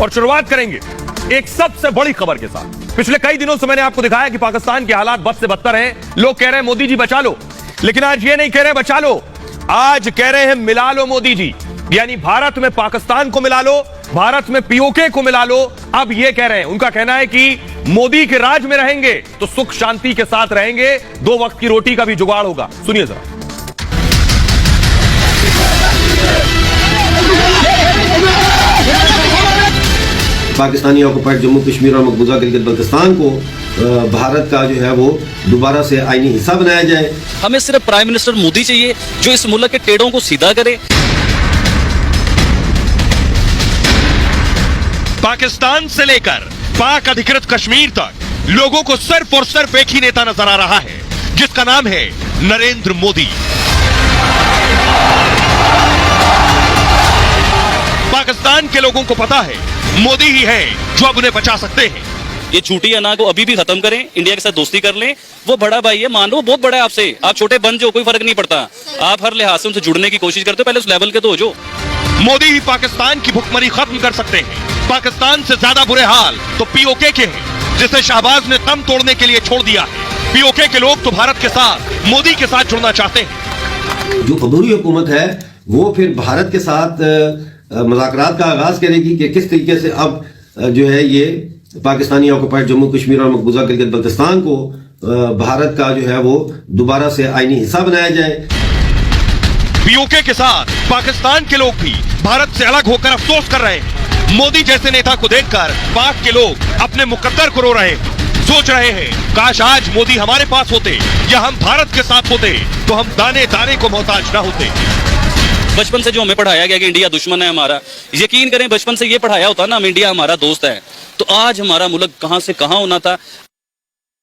और शुरुआत करेंगे एक सबसे बड़ी खबर के साथ। पिछले कई दिनों से मैंने आपको दिखाया कि पाकिस्तान के हालात बद से बदतर हैं। लोग कह रहे हैं मोदी जी बचा लो, लेकिन आज ये नहीं कह रहे बचा लो, आज कह रहे हैं मिला लो मोदी जी। यानी भारत में पाकिस्तान को मिला लो, भारत में पीओके को मिला लो। अब ये कह रहे हैं, उनका कहना है कि मोदी के राज में रहेंगे तो सुख शांति के साथ रहेंगे, 2 वक्त की रोटी का भी जुगाड़ होगा। सुनिए जरा। पाकिस्तानी ऑक्युपाइड जम्मू कश्मीर और मकबूजा गिलगित बल्तिस्तान को भारत का जो है वो दोबारा से आईनी हिस्सा बनाया जाए। हमें सिर्फ प्राइम मिनिस्टर मोदी चाहिए जो इस मुल्क के टेढ़ों को सीधा करे। पाकिस्तान से लेकर पाक अधिकृत कश्मीर तक लोगों को सिर्फ और सिर्फ एक ही नेता नजर आ रहा है, जिसका नाम है नरेंद्र मोदी। पाकिस्तान के लोगों को पता है मोदी ही है जो अब उन्हें बचा सकते हैं। ये झूठी अना को अभी भी खत्म करें, इंडिया के साथ दोस्ती कर लें। वो बड़ा भाई है, मान लो बहुत बड़ा है आपसे, आप छोटे बन जाओ, कोई फर्क नहीं पड़ता। आप हर लिहाज से उनसे जुड़ने की कोशिश करते हो, पहले उस लेवल के तो हो जो। मोदी ही पाकिस्तान की भुखमरी खत्म कर सकते हैं। पाकिस्तान से ज्यादा बुरे हाल तो पीओके के हैं, जिसे शहबाज ने दम तोड़ने के लिए छोड़ दिया है। पीओके के लोग तो भारत के साथ, मोदी के साथ जुड़ना चाहते हैं। जो अबूरी हुकूमत है वो फिर भारत के साथ मुज़ाकरात का आगाज करेगी कि किस तरीके से अब जो है ये पाकिस्तानी ऑक्युपाइड जम्मू कश्मीर और मकबूजा गिलगित बल्तिस्तान को भारत का जो है वो दोबारा से आईनी हिस्सा बनाया जाए। पीओके के साथ पाकिस्तान के लोग भी भारत से अलग होकर अफसोस कर रहे हैं। मोदी जैसे नेता को देखकर पाक के लोग अपने मुकद्दर को रो रहे हैं, सोच रहे हैं काश आज मोदी हमारे पास होते या हम भारत के साथ होते तो हम दाने दाने को मोहताज न होते। बचपन से जो हमें पढ़ाया गया कि इंडिया दुश्मन है हमारा, यकीन करें बचपन से ये पढ़ाया होता ना हम इंडिया हमारा दोस्त है, तो आज हमारा मुल्क कहां से कहां होना था।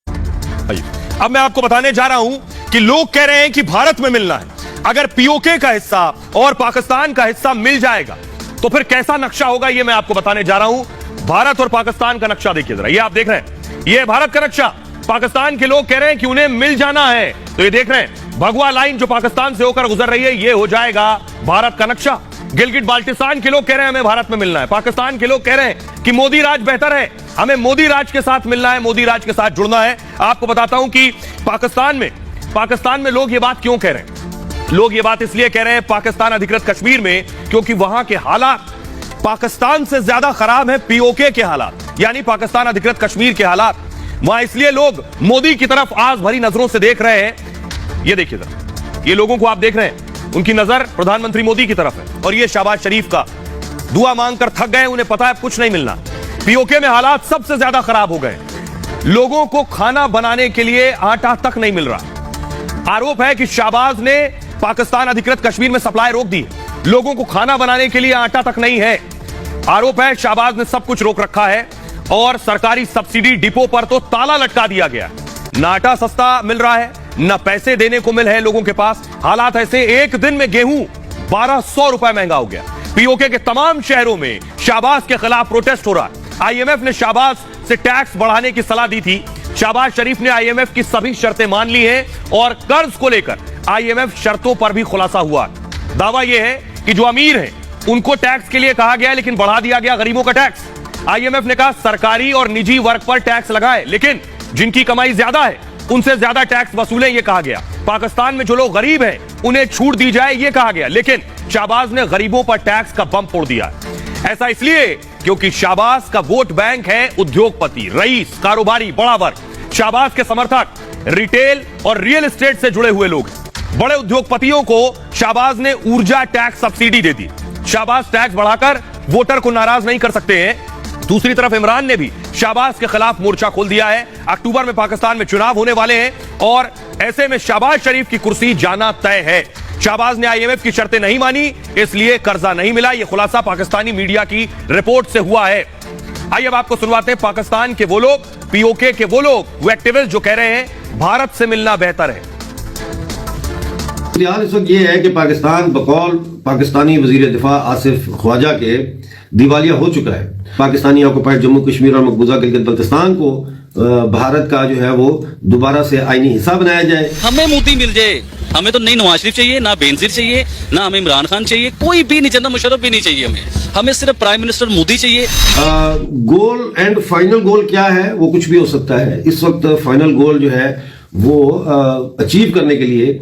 अब मैं आपको बताने जा रहा हूं कि लोग कह रहे हैं कि भारत में मिलना है। अगर पीओके का हिस्सा और पाकिस्तान का हिस्सा मिल जाएगा तो फिर कैसा नक्शा होगा, यह मैं आपको बताने जा रहा हूं। भारत और पाकिस्तान का नक्शा देखिए जरा, ये आप देख रहे हैं, ये भारत का नक्शा। पाकिस्तान के लोग कह रहे हैं कि उन्हें मिल जाना है, तो ये देख रहे हैं भगवा लाइन जो पाकिस्तान से होकर गुजर रही है, ये हो जाएगा भारत का नक्शा। गिलगित बाल्टिस्तान के लोग कह रहे हैं हमें भारत में मिलना है, पाकिस्तान के लोग कह रहे हैं कि मोदी राज बेहतर है, हमें मोदी राज के साथ मिलना है, मोदी राज के साथ जुड़ना है। आपको बताता हूं कि पाकिस्तान में लोग ये बात क्यों कह रहे हैं। लोग ये बात इसलिए कह रहे हैं पाकिस्तान अधिकृत कश्मीर में, क्योंकि वहां के हालात पाकिस्तान से ज्यादा खराब है पीओके के हालात, यानी पाकिस्तान अधिकृत कश्मीर के हालात। वहां इसलिए लोग मोदी की तरफ आस भरी नजरों से देख रहे हैं। ये देखिए जरा, ये लोगों को आप देख रहे हैं, उनकी नजर प्रधानमंत्री मोदी की तरफ है, और ये शहबाज शरीफ का दुआ मांगकर थक गए, उन्हें पता है कुछ नहीं मिलना। पीओके में हालात सबसे ज्यादा खराब हो गए, लोगों को खाना बनाने के लिए आटा तक नहीं मिल रहा। आरोप है कि शहबाज ने पाकिस्तान अधिकृत कश्मीर में सप्लाई रोक दी, लोगों को खाना बनाने के लिए आटा तक नहीं है। आरोप है शहबाज ने सब कुछ रोक रखा है और सरकारी सब्सिडी डिपो पर तो ताला लटका दिया गया। न आटा सस्ता मिल रहा है, न पैसे देने को मिल है लोगों के पास। हालात ऐसे, एक दिन में गेहूं 1200 रुपए महंगा हो गया। पीओके के तमाम शहरों में शहबाज के खिलाफ प्रोटेस्ट हो रहा है। आईएमएफ ने शहबाज से टैक्स बढ़ाने की सलाह दी थी। शहबाज शरीफ ने आईएमएफ की सभी शर्तें मान ली हैं और कर्ज को लेकर आईएमएफ शर्तों पर भी खुलासा हुआ। दावा यह है कि जो अमीर हैं उनको टैक्स के लिए कहा गया, लेकिन बढ़ा दिया गया गरीबों का टैक्स। आईएमएफ ने कहा सरकारी और निजी वर्ग पर टैक्स लगाए, लेकिन जिनकी कमाई ज्यादा है उनसे ज्यादा टैक्स वसूलें, यह कहा गया। पाकिस्तान में जो लोग गरीब हैं उन्हें छूट दी जाए, यह कहा गया, लेकिन शहबाज ने गरीबों पर टैक्स का बम फोड़ दिया। ऐसा इसलिए क्योंकि शहबाज का वोट बैंक है उद्योगपति, रईस, कारोबारी, बड़ा वर्ग। शहबाज के समर्थक रिटेल और रियल एस्टेट से जुड़े हुए लोग। बड़े उद्योगपतियों को शहबाज ने ऊर्जा टैक्स सब्सिडी दे दी। शहबाज टैक्स बढ़ाकर वोटर को नाराज नहीं कर सकते हैं। दूसरी तरफ इमरान ने भी शहबाज के खिलाफ मोर्चा खोल दिया है। अक्टूबर में पाकिस्तान में चुनाव होने वाले हैं और ऐसे में शहबाज शरीफ की कुर्सी जाना तय है। शहबाज ने आईएमएफ की शर्तें नहीं मानी, इसलिए कर्जा नहीं मिला। यह खुलासा पाकिस्तानी मीडिया की रिपोर्ट से हुआ है। आइए अब आपको सुनवाते हैं पाकिस्तान के वो लोग, पीओके के वो लोग, वो एक्टिविस्ट जो कह रहे हैं भारत से मिलना बेहतर है। इस वक्त यह है कि पाकिस्तान बकौल पाकिस्तानी वजीर दिफा आसिफ ख्वाजा के दिवालिया हो चुका है। पाकिस्तानी ऑक्युपाइड जम्मू कश्मीर और मकबूजा गिलगित बल्तिस्तान को भारत का जो है वो दोबारा से आईनी हिस्सा बनाया जाए। हमें मोदी मिल जाए, हमें तो नहीं नवाज शरीफ चाहिए, ना बेनजीर चाहिए, ना हमें इमरान खान चाहिए, कोई भी नहीं, जनरल मुशर्रफ भी नहीं चाहिए, हमें सिर्फ प्राइम मिनिस्टर मोदी चाहिए। गोल एंड फाइनल गोल क्या है वो कुछ भी हो सकता है। इस वक्त फाइनल गोल जो है वो अचीव करने के लिए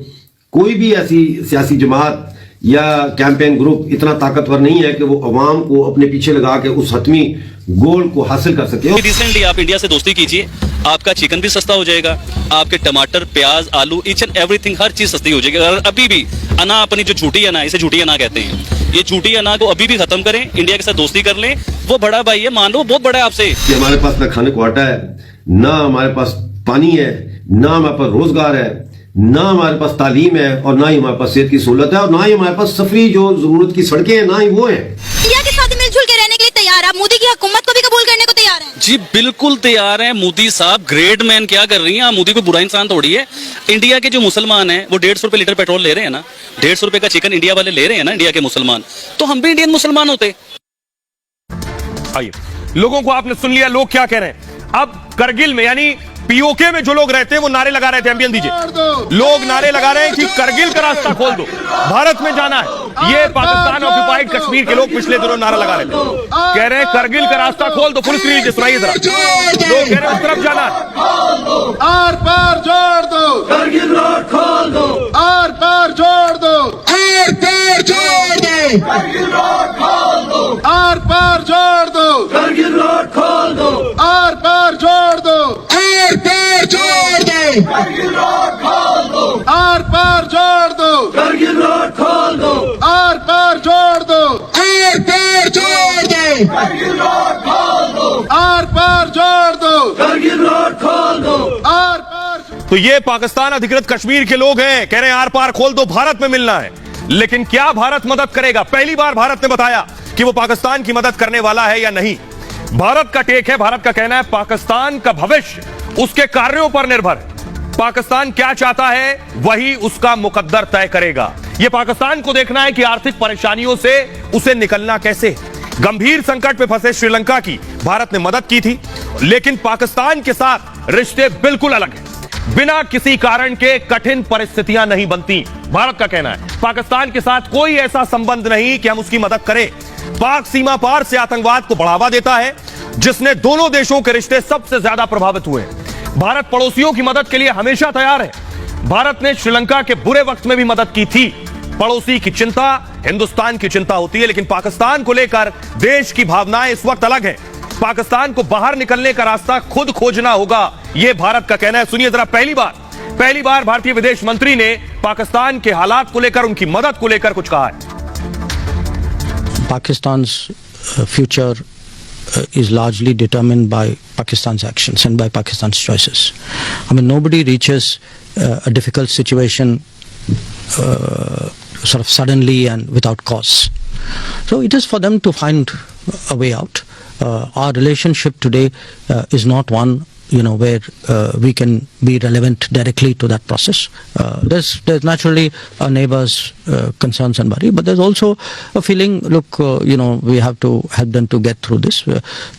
कोई भी ऐसी सियासी जमात या कैंपेन ग्रुप इतना ताकतवर नहीं है कि वो अवाम को अपने पीछे लगा के उस हतमी गोल को हासिल कर सके। रिसेंटली आप इंडिया से दोस्ती कीजिए, आपका चिकन भी सस्ता हो जाएगा, आपके टमाटर, प्याज, आलू, ईच एंड एवरीथिंग, हर चीज सस्ती हो जाएगी। अगर अभी भी अना अपनी जो झूठी अना, इसे झूठी अना कहते हैं, ये झूठी अना को अभी भी खत्म करें, इंडिया के साथ दोस्ती कर लें। वो बड़ा भाई है, मान लो बहुत बड़ा है आपसे। हमारे पास ना खाने को आटा है, ना हमारे पास पानी है, ना हमारे पास रोजगार है, ना हमारे पास तालीम है, और ना ही हमारे पास सेहत की सहूलत है, और ना ही हमारे पास सफरी जो जरूरत की सड़कें हैं, ना ही वो है। इंडिया के साथ मिलजुल के रहने के लिए तैयार है, आप मोदी की हुकूमत को भी कबूल करने को तैयार हैं? जी बिल्कुल तैयार हैं। मोदी साहब ग्रेट मैन क्या कर रही हैं, आप मोदी को बुरा इंसान थोड़ी है। इंडिया के जो मुसलमान हैं वो 150 रुपए लीटर पेट्रोल ले रहे हैं ना, 150 रुपए का चिकन इंडिया वाले ले रहे हैं ना, इंडिया के मुसलमान, तो हम भी इंडियन मुसलमान होते। आइए, लोगों को आपने सुन लिया, लोग क्या कह रहे हैं। अब करगिल में यानी पीओके में जो लोग रहते हैं वो नारे लगा रहे थे, एम्बियन दीजिए, लोग नारे लगा रहे हैं कि करगिल का रास्ता खोल दो, भारत में जाना है। ये पाकिस्तान ऑक्युपाइड कश्मीर के लोग पिछले दिनों नारा लगा रहे थे, कह रहे हैं करगिल का रास्ता खोल दो। फुल स्क्रीन सुनाइए जरा, लोग कह रहे हैं उस तरफ जाना है। आर पार जोड़ दो, करगिल रोड खोल दो, आर पार जोड़ दो, आर पार जोड़ दो, करगिल रोड खोल दो, आर पार जोड़ दो, करगिल रोड खोल दो, आर पार जोड़ दो, आर पार जोड़ दो, करगिल रोड खोल दो, आर पार जोड़ दो, करगिल रोड खोल दो, आर पार जोड़ दो, आर पार जोड़ दो, करगिल रोड खोल दो, आर पार जोड़ दो, करगिल रोड खोल दो, आर पार। तो ये पाकिस्तान अधिकृत कश्मीर के लोग हैं, कह रहे हैं आर पार खोल दो, भारत में मिलना है। लेकिन क्या भारत मदद करेगा? पहली बार भारत ने बताया कि वो पाकिस्तान की मदद करने वाला है या नहीं। भारत का टेक है, भारत का कहना है पाकिस्तान का भविष्य उसके कार्यों पर निर्भर है। पाकिस्तान क्या चाहता है वही उसका मुकद्दर तय करेगा। यह पाकिस्तान को देखना है कि आर्थिक परेशानियों से उसे निकलना कैसे। गंभीर संकट में फंसे श्रीलंका की भारत ने मदद की थी, लेकिन पाकिस्तान के साथ रिश्ते बिल्कुल अलग हैं। बिना किसी कारण के कठिन परिस्थितियां नहीं बनती। भारत का कहना है पाकिस्तान के साथ कोई ऐसा संबंध नहीं कि हम उसकी मदद करें। पाक सीमा पार से आतंकवाद को बढ़ावा देता है, जिसने दोनों देशों के रिश्ते सबसे ज्यादा प्रभावित हुए। भारत पड़ोसियों की मदद के लिए हमेशा तैयार है। भारत ने श्रीलंका के बुरे वक्त में भी मदद की थी। पड़ोसी की चिंता हिंदुस्तान की चिंता होती है, लेकिन पाकिस्तान को लेकर देश की भावनाएं इस वक्त अलग है। पाकिस्तान को बाहर निकलने का रास्ता खुद खोजना होगा, यह भारत का कहना है। सुनिए जरा, पहली बार भारतीय विदेश मंत्री ने पाकिस्तान के हालात को लेकर, उनकी मदद को लेकर कुछ कहा है। Pakistan's future is largely determined by Pakistan's actions and by Pakistan's choices. I mean, nobody reaches a difficult situation sort of suddenly and without cause. So it is for them to find a way out. Our relationship today is not one, where we can be relevant directly to that process. There's naturally a neighbor's concerns and worry, but there's also a feeling, look, we have to help them to get through this.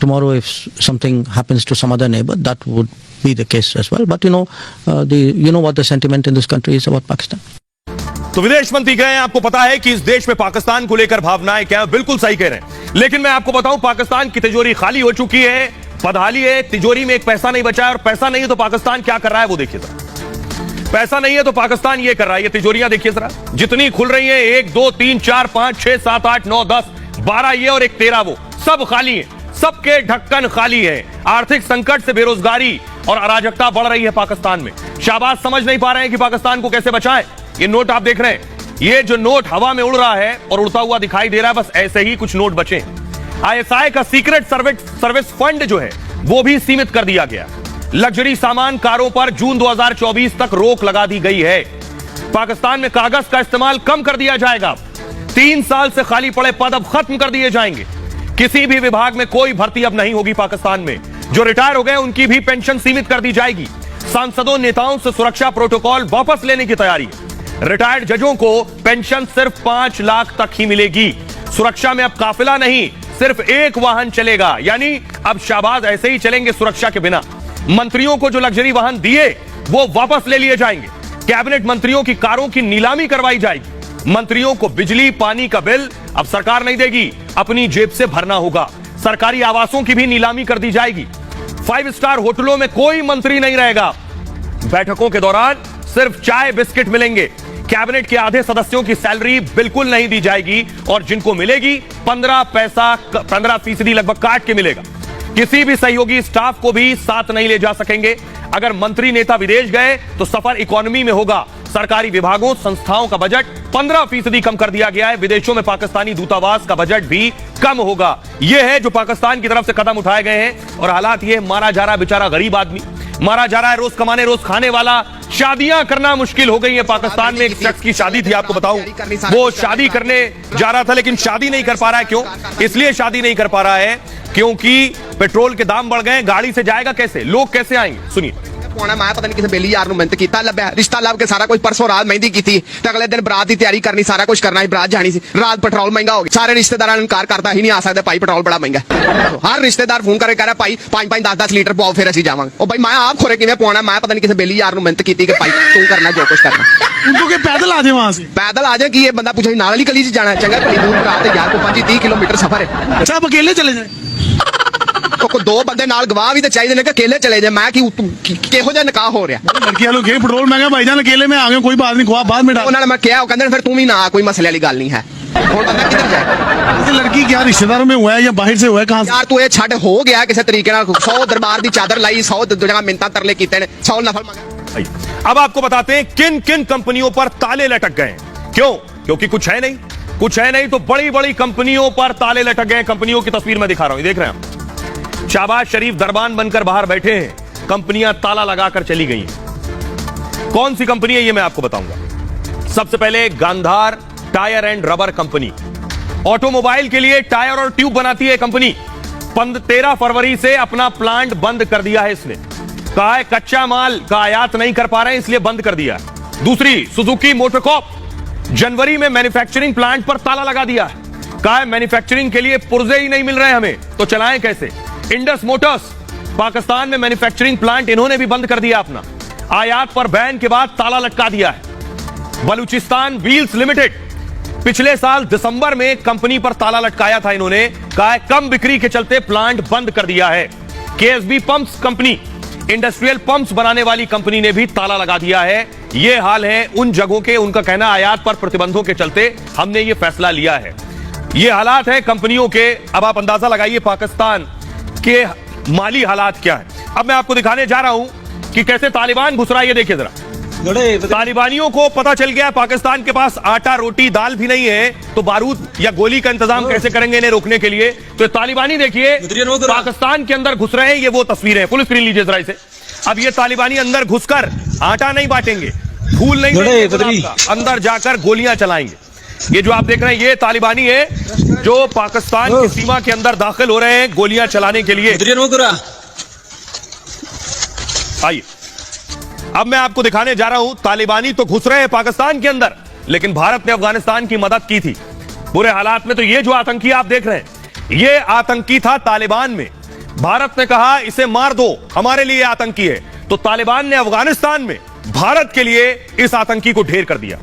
Tomorrow, if something happens to some other neighbor, that would be the case as well. But what the sentiment in this country is about Pakistan. तो विदेश मंत्री कहे हैं, आपको पता है कि इस देश में पाकिस्तान को लेकर भावनाएं क्या है, बिल्कुल सही कह रहे हैं। लेकिन मैं आपको बताऊं, पाकिस्तान की तिजोरी खाली हो चुकी है, बदहाली है, तिजोरी में एक पैसा नहीं बचा है। और पैसा नहीं है तो पाकिस्तान क्या कर रहा है वो देखिए जरा। पैसा नहीं है तो पाकिस्तान ये कर रहा है, ये तिजोरियां देखिए जरा, जितनी खुल रही है, 1 2 3 4 5 6 7 8 9 10 12 ये और एक 13 वो, सब खाली है, सबके ढक्कन खाली है। आर्थिक संकट से बेरोजगारी और अराजकता बढ़ रही है पाकिस्तान में। शाहबाज समझ नहीं पा रहे हैं कि पाकिस्तान को कैसे बचाएं। ये नोट आप देख रहे हैं, ये जो नोट हवा में उड़ रहा है और उड़ता हुआ दिखाई दे रहा है, बस ऐसे ही कुछ नोट बचे। आईएसआई का सीक्रेट सर्विस फंड जो है वो भी सीमित कर दिया गया। लग्जरी सामान कारों पर जून 2024 तक रोक लगा दी गई है। पाकिस्तान में कागज का इस्तेमाल कम कर दिया जाएगा। 3 साल से खाली पड़े पद अब खत्म कर दिए जाएंगे। किसी भी विभाग में कोई भर्ती अब नहीं होगी पाकिस्तान में। जो रिटायर हो गए उनकी भी पेंशन सीमित कर दी जाएगी। सांसदों नेताओं से सुरक्षा प्रोटोकॉल वापस लेने की तैयारी है। रिटायर्ड जजों को पेंशन सिर्फ 5 लाख तक ही मिलेगी। सुरक्षा में अब काफिला नहीं, सिर्फ एक वाहन चलेगा, यानी अब शाहबाज ऐसे ही चलेंगे सुरक्षा के बिना। मंत्रियों को जो लग्जरी वाहन दिए वो वापस ले लिए जाएंगे। कैबिनेट मंत्रियों की कारों की नीलामी करवाई जाएगी। मंत्रियों को बिजली पानी का बिल अब सरकार नहीं देगी, अपनी जेब से भरना होगा। सरकारी आवासों की भी नीलामी कर दी जाएगी। 5 स्टार होटलों में कोई मंत्री नहीं रहेगा। बैठकों के दौरान सिर्फ चाय बिस्किट मिलेंगे। कैबिनेट के आधे सदस्यों की सैलरी बिल्कुल नहीं दी जाएगी और जिनको मिलेगी 15% लगभग काट के मिलेगा। किसी भी सहयोगी स्टाफ को भी साथ नहीं ले जा सकेंगे। अगर मंत्री नेता विदेश गए तो सफर इकोनॉमी में होगा। सरकारी विभागों संस्थाओं का बजट 15% कम कर दिया गया है। विदेशों में पाकिस्तानी दूतावास का बजट भी कम होगा। यह है जो पाकिस्तान की तरफ से कदम उठाए गए हैं। और हालात ये, मारा जा रहा है बेचारा गरीब आदमी, मारा जा रहा है रोज कमाने रोज खाने वाला। शादियां करना मुश्किल हो गई है पाकिस्तान में। एक शख्स की शादी थी, आपको बताऊं, वो शादी करने जा रहा था लेकिन शादी नहीं कर पा रहा है। क्यों? इसलिए शादी नहीं कर पा रहा है क्योंकि पेट्रोल के दाम बढ़ गए। गाड़ी से जाएगा कैसे, लोग कैसे आएंगे? सुनिए। मैं पता नहीं किसी बेली यार मिहनत किया लभ्या रिश्ता लभ के सारा कुछ परसों रात मेहंदी की थी, अगले दिन बरात की तैयारी करनी, सारा कुछ करना, बरात जानी सी। रात पेट्रोल महंगा हो गया। सारे रिश्तेदार इनकार करता ही नहीं आ सकते, भाई पेट्रोल बड़ा महंगा। हर रिश्तेदार फोन करके कह रहा भाई 5-5 10-10 लीटर पाओ फिर असं जावांगे। भाई मैं आप खोरे किवें पवाना? मैं पता नहीं किसी बेली यार मिहनत की भाई तू करना जो कुछ करना। उनको के पैदल आ जाए वहां से, पैदल आ जाए कि ये बंदा पूछे नाल वाली गली च जाना है। चंगा भली दूर रात यार को 25-30 किलोमीटर सफर है। अच्छा आप अकेले चले जाए? तो 2 बंदे नाल गवाह भी तो चाहिए ने कि अकेले चले जाए। मैं किहो जिहा निकाह हो रहा? लड़कियां लोग कहे पेट्रोल महंगा भाईजान अकेले में आ गए, कोई बात नहीं, गवाह बाद में डाल। उन्होंने मैं क्या कहते फिर तू भी ना, कोई मसले वाली गल नहीं है। हुण बंदा किधर जाए? लड़की क्या रिश्तेदारों में हुआ है या बाहर से हुआ है? कहां से? यार तू ये छड़ हो गया किसी तरीके नाल। 100 दरबार दी चादर लाई, 100 जगह मिन्नतां तरले कीते ने, 100 नफल मंगा। अब आपको बताते हैं किन किन कंपनियों पर ताले लटक गए। क्यों? क्योंकि कुछ है नहीं तो बड़ी बड़ी कंपनियों पर ताले लटक गए। कंपनियों की तस्वीर मैं दिखा रहा हूं, देख रहे हैं। शाहबाज शरीफ दरबान बनकर बाहर बैठे हैं, कंपनियां ताला लगाकर चली गई हैं। कौन सी कंपनी है ये मैं आपको बताऊंगा। सबसे पहले Gandhar tyre and rubber company, automobile के लिए टायर और ट्यूब बनाती है कंपनी। 13 फरवरी से अपना प्लांट बंद कर दिया है इसने। कहा है कच्चा माल का आयात नहीं कर पा रहे हैं इसलिए बंद कर दिया है। दूसरी सुजुकी मोटरकॉप, जनवरी में मैन्युफैक्चरिंग प्लांट पर ताला लगा दिया है। कहा है मैन्युफैक्चरिंग के लिए पुर्जे ही नहीं मिल रहे हमें, तो चलाएं कैसे। इंडस मोटर्स, पाकिस्तान में मैन्युफैक्चरिंग प्लांट इन्होंने भी बंद कर दिया अपना। आयात पर बैन के बाद ताला लटका दिया है। बलूचिस्तान व्हील्स लिमिटेड, पिछले साल दिसंबर में कंपनी पर ताला लटकाया था इन्होंने। कहा है कम बिक्री के चलते प्लांट बंद कर दिया है। KSB pumps company, industrial pumps बनाने वाली कंपनी ने भी ताला लगा दिया है। यह हाल है उन जगहों के, उनका कहना आयात पर प्रतिबंधों के चलते हमने यह फैसला लिया है। यह हालात है कंपनियों के। अब आप अंदाजा लगाइए पाकिस्तान के माली हालात क्या है। अब मैं आपको दिखाने जा रहा हूं कि कैसे तालिबान घुस रहा है। ये देखिए जरा, तालिबानियों को पता चल गया पाकिस्तान के पास आटा रोटी दाल भी नहीं है, तो बारूद या गोली का इंतजाम कैसे करेंगे इन्हें रोकने के लिए। तो तालिबानी देखिए पाकिस्तान के अंदर घुस रहे हैं। ये वो तस्वीरें हैं, फुल स्क्रीन लीजिए जरा इसे। अब ये तालिबानी अंदर घुसकर आटा नहीं बांटेंगे, फूल नहीं देंगे, अंदर जाकर गोलियां चलाएंगे। ये जो आप देख रहे हैं ये तालिबानी है जो पाकिस्तान की सीमा के अंदर दाखिल हो रहे हैं गोलियां चलाने के लिए। आइए अब मैं आपको दिखाने जा रहा हूं, तालिबानी तो घुस रहे हैं पाकिस्तान के अंदर, लेकिन भारत ने अफगानिस्तान की मदद की थी बुरे हालात में। तो ये जो आतंकी आप देख रहे हैं ये आतंकी था तालिबान में। भारत ने कहा इसे मार दो, हमारे लिए आतंकी है। तो तालिबान ने अफगानिस्तान में भारत के लिए इस आतंकी को ढेर कर दिया।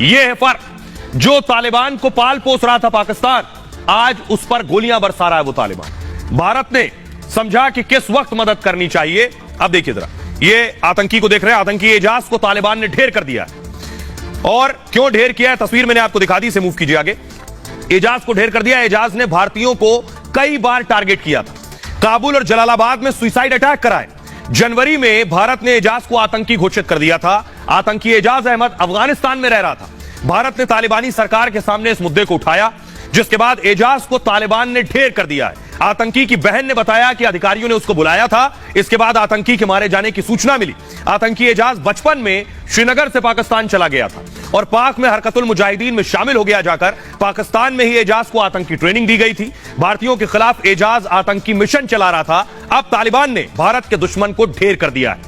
यह है फर्क। जो तालिबान को पाल पोस रहा था पाकिस्तान, आज उस पर गोलियां बरसा रहा है वो तालिबान। भारत ने समझा कि किस वक्त मदद करनी चाहिए। अब देखिए जरा, ये आतंकी को देख रहे हैं, आतंकी एजाज को तालिबान ने ढेर कर दिया है। और क्यों ढेर किया है तस्वीर मैंने आपको दिखा दी, इसे मूव कीजिए आगे। एजाज को ढेर कर दिया। एजाज ने भारतीयों को कई बार टारगेट किया था। काबुल और जलालाबाद में सुसाइड अटैक कराए। जनवरी में भारत ने एजाज को आतंकी घोषित कर दिया था। आतंकी एजाज अहमद अफगानिस्तान में रह रहा था। भारत ने तालिबानी सरकार के सामने इस मुद्दे को उठाया, जिसके बाद एजाज को तालिबान ने ढेर कर दिया है। आतंकी की बहन ने बताया कि अधिकारियों ने उसको बुलाया था। इसके बाद आतंकी के मारे जाने की सूचना मिली। आतंकी एजाज बचपन में श्रीनगर से पाकिस्तान चला गया था और पाक में हरकतुल मुजाहिदीन में शामिल हो गया जाकर। पाकिस्तान में ही एजाज को आतंकी ट्रेनिंग दी गई थी। भारतीयों के खिलाफ एजाज आतंकी मिशन चला रहा था। अब तालिबान ने भारत के दुश्मन को ढेर कर दिया है।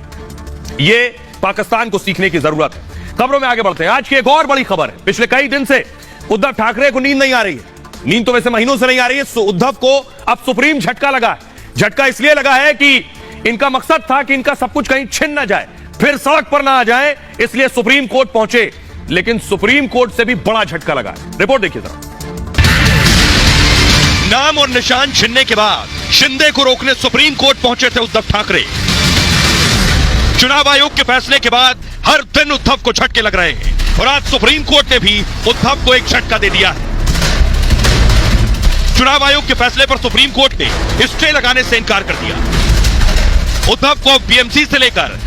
यह पाकिस्तान को सीखने की जरूरत है। खबरों में आगे बढ़ते हैं। आज की एक और बड़ी खबर है। पिछले कई दिन से उद्धव ठाकरे को नींद नहीं आ रही है। नींद तो वैसे महीनों से नहीं आ रही है। उद्धव को अब सुप्रीम झटका लगा है। झटका इसलिए लगा है कि इनका मकसद था कि इनका सब कुछ कहीं छिन ना जाए, फिर सड़क पर ना आ जाए, इसलिए सुप्रीम कोर्ट पहुंचे। लेकिन सुप्रीम कोर्ट से भी बड़ा झटका लगा। रिपोर्ट देखिए जरा। नाम और निशान छीनने के बाद शिंदे को रोकने सुप्रीम कोर्ट पहुंचे थे उद्धव ठाकरे। चुनाव आयोग के फैसले के बाद हर दिन उद्धव को झटके लग रहे हैं और आज सुप्रीम कोर्ट ने भी उद्धव को एक झटका दे दिया है। चुनाव आयोग के फैसले पर सुप्रीम कोर्ट ने स्टे लगाने से इनकार कर दिया। उद्धव को बीएमसी से लेकर